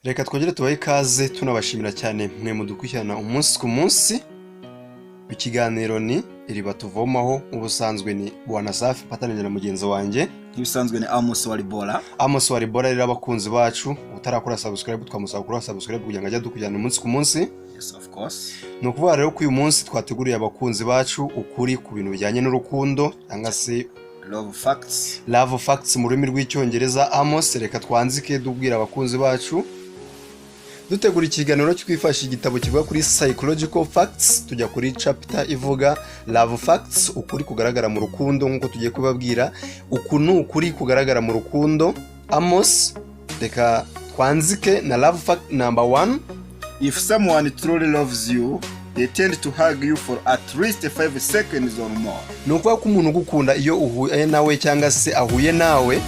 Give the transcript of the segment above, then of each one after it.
Reka twongere tubahe ikaze tunabashimira cyane mwe mudukurikirana umunsi ku munsi. Ikiganiro ni iriba tuvomaho, ubusanzwe ni Bwana Safi patanije na mugenzi wanjye. Ibisanzwe ni Amos Walibora. Amos Walibora rero abakunzi bacu utarakora subscribe twamusaba kuri subscribe kugira ngo ajye dukujyana umunsi ku munsi. Yes, of course. No kuvuga rero ko uyu munsi twateguriye abakunzi bacu ukuri ku bintu bijyanye n'urukundo cyangwa se Love facts mu rurimi rw'icyongereza. Amos, reka twanzike dubwira abakunzi bacu. Dutegura ikiganiro cyo kwifashisha igitabo kivuga kuri psychological facts, tujya kuri chapter ivuga love facts, ukuri kugaragara mu rukundo. Nkuko tugiye kubabwira ukuntu ukuri kugaragara mu rukundo. Amos, reka twanzike na love fact number 1. If someone truly loves you, they tend to hug you for at least 5 seconds or more. Nuko ko umuntu gukunda iyo uhuye nawe cyangwa se ahuye nawe,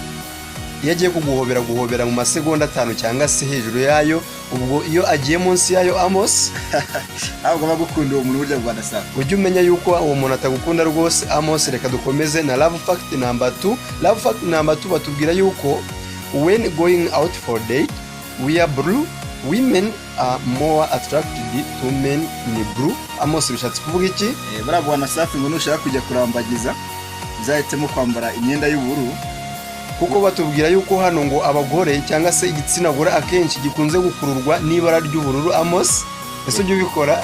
iyo agiye guhobera mu masegonda 5 cyangwa se hejuru yayo, ubwo iyo agiye munsi yayo Amos ahubwo bagukunda uwo muntu burya Bwana Safi. Ujye umenya yuko uwo muntu atagukunda rwose. Amos, reka dukomeze na love fact number 2. Love fact number 2 batubwira yuko when going out for date, we are blue, women are more attracted to men in blue. Amos, bishatse kuvuga iki? Bara Bwana Safi ngo nushaka kujya kurambagiza uzahitemo kwambara imyenda y'ubururu, kuko batubwira yuko hano ngo abagore cyangwa se igitsina gore akenshi gikunze gukururwa n'ibara ry'ubururu. Amos, ese ujye ubikora?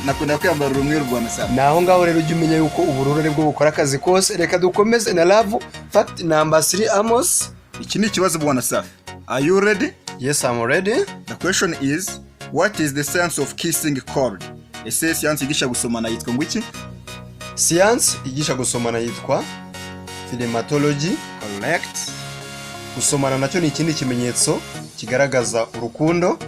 Nakunda kwambara urumwe Bwana Safi. Naho ngaho rero ujye umenya yuko ubururu ari bwo bukora akazi kose. Reka dukomeze na love fact number 3. Amos, iki ni ikibazo Bwana Safi. Are you ready? Yes, I'm ready. The question is, what is the science of kissing cold? Ese science igisha gusomana yitwa ngwiki? Science igisha gusomana yitwa philematology. Correct. Gusomana nacyo ni ikindi kimenyetso kigaragaza urukundo.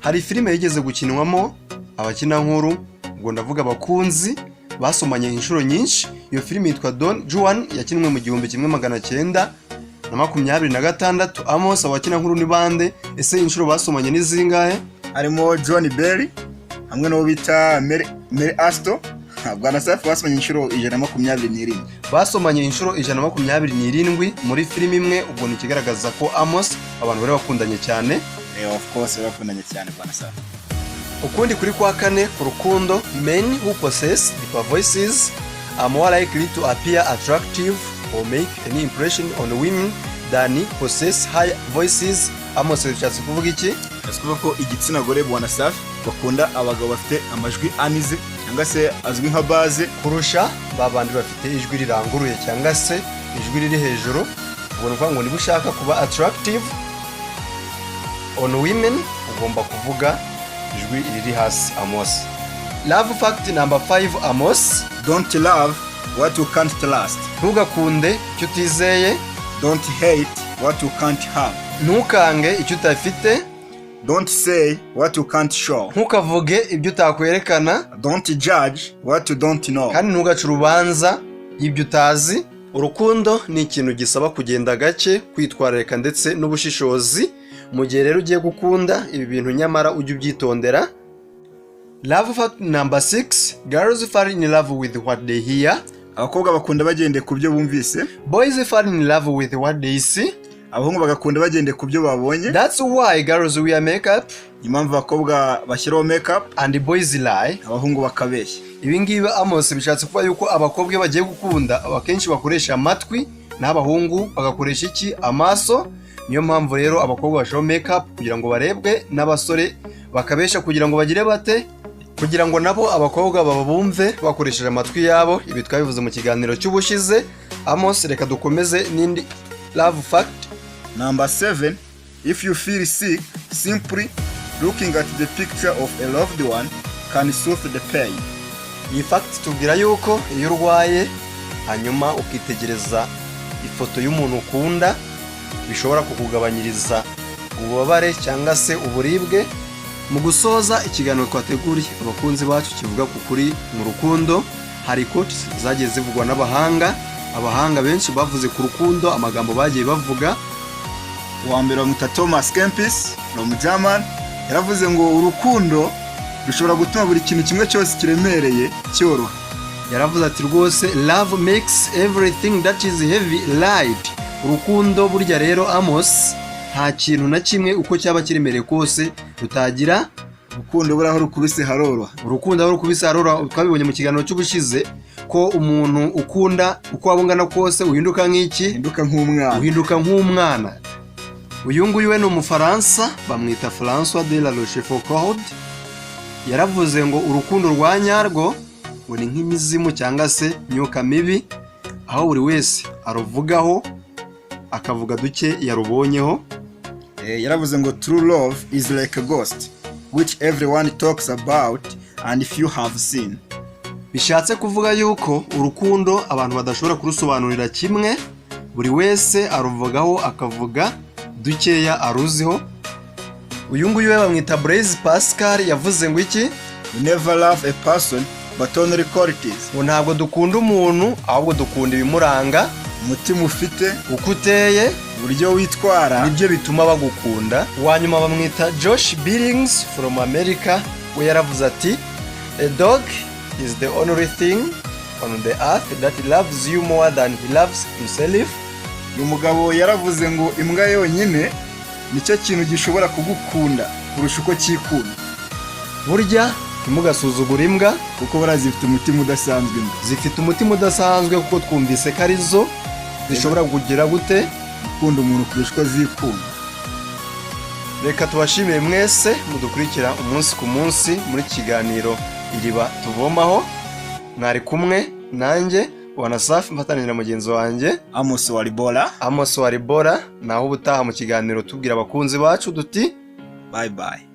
Hari filime yigeze gukinwamo abakina nkuru, ngo ndavuga abakunzi basomanye inshuro nyinshi. Iyo filime yitwa Don Juan, yakinwe mu 1926. Amos, abakina nkuru ni bande? Ese inshuro basomanye ni zingahe? Harimo John Berry hamwe no bita Mary Astor. Bwana Safi basomanye inshuro 127. Basomanye inshuro 127 muri filime imwe. Ubwo ni kigaragaza ko Amos abantu bari bakundanye cyane. Of course bakundanye cyane Bwana Safi. Ukundi kuri kwa kane ku rukundo, men who possess deeper voices are more likely to appear attractive or make an impression on women than possess high voices. Amos, bishatse kuvuga iki? Askuva ko igitsina gore Bwana Safi bakunda abagabo bafite amajwi anize cyangwa se azwi nka base kurusha babandi bafite ijwi riranguruye cyangwa se ijwi riri hejuru. Ubwo nuvuga ngo niba ushaka kuba attractive on women ugomba kuvuga ijwi riri hasi. Amos, love fact number 5. Amos, don't love what you can't last. Ntugakunde icyo utizeye. Don't hate what you can't have. Ntukange icyo utafite. Don't say what you can't show. Ntukavuge ibyo utakwerekana. Don't judge what you don't know. Kandi ntugace urubanza ibyo utazi. Urukundo ni ikintu gisaba kugenda gake, kwitwararika ndetse n'ubushishozi. Mu gihe rero ugiye gukunda ibi bintu nyamara ujye ubyitondera. Love fact number 6. Girls fall in love with what they hear. Abakobwa bakunda bagende ku byo bumvise. Boys fall in love with what they see. Abahungu bagakunda bagende ku byo babonye. That's why girls wear makeup. Impamvu abakobwa bashyiraho makeup and boys lie. Abahungu bakabeshya. Ibi ngibi Amos, bishatse kuvuga yuko abakobwa bagiye gukunda abakenshi bakoresha amatwi, n'abahungu bagakoresha iki? Amaso. Niyo mpamvu rero abakobwa bashyiraho makeup kugira ngo barebwe, n'abasore bakabesha kugira ngo bagire bate, kugira ngo nabo abakobwa babumve bakoresheje amatwi yabo. Ibi twabivuze mu kiganiro cy'ubushize. Amos, reka dukomeze n'indi love fact number 7. If you feel sick, simply looking at the picture of a loved one can soothe the pain. Iyi fact tubwira yuko iyo urwaye hanyuma ukitegereza ifoto y'umuntu ukunda bishobora kukugabanyiriza ububabare cyangwa se uburibwe. Mu gusoza ikiganiro twateguriye abakunzi bacu kivuga ku kuri mu rukundo, hari quotes zagiye zivugwa n'abahanga. Abahanga benshi bavuze ku rukundo amagambo bagiye bavuga. Uwa mbere bamwita Thomas Kempis, ni Umugerman. Yaravuze ngo urukundo rushobora gutuma buri kintu kimwe cyose kiremereye cyoroha. Yaravuze ati rwose love makes everything that is heavy light. Urukundo burya rero Amos nta kintu na kimwe uko cyaba kiremereye kose rutagira. Urukundo buraho rukubise haroroha. Urukundo aho rukubise haroroha. Twabibonye mu kiganiro cy'ubushize ko umuntu ukunda uko wabungana kose uhinduka nk'iki? Uhinduka nk'umwana. Uyu nguyu we ni Umufaransa bamwita François de la Rochefoucauld. Yaravuze ngo urukundo rwa nyarwo ngo ni nk'imizimu cyangwa se imyuka mibi, aho buri wese aruvugaho akavuga duke yarubonyeho. Yaravuze ngo true love is like a ghost which everyone talks about and few have seen. Bishatse kuvuga yuko urukundo abantu badashobora kurusobanurira kimwe, buri wese aruvugaho akavuga dukeya aruziho. Uyu nguyu we bamwita Blaise Pascal yavuze ngo iki? We never love a person but only qualities. Ngo ntabwo dukunda umuntu ahubwo dukunda ibimuranga, umutima ufite, uko uteye, uburyo witwara, nibyo bituma bagukunda. Wanyuma bamwita Josh Billings from America, we yaravuze ati a dog is the only thing on the earth that loves you more than he loves himself. Uyu mugabo yaravuze ngo imbwa yonyine nicyo kintu gishobora kugukunda kurusha uko cyikunda. Burya ntimugasuzugura imbwa kuko barazifite umutima udasanzwe. Zifite umutima udasanzwe kuko twumvise ko arizo zishobora kugira gute gukunda umuntu kurusha uko zikunda. Reka tubashimire mwese mudukurikira umunsi ku munsi muri kiganiro Iriba Tuvomaho. Mwari kumwe nanjye Wanasafi mfatanira mugenzi wanjye Amos Waribora. Naho ubutaha mu kiganiro tubwira abakunzi bacu duti bye bye.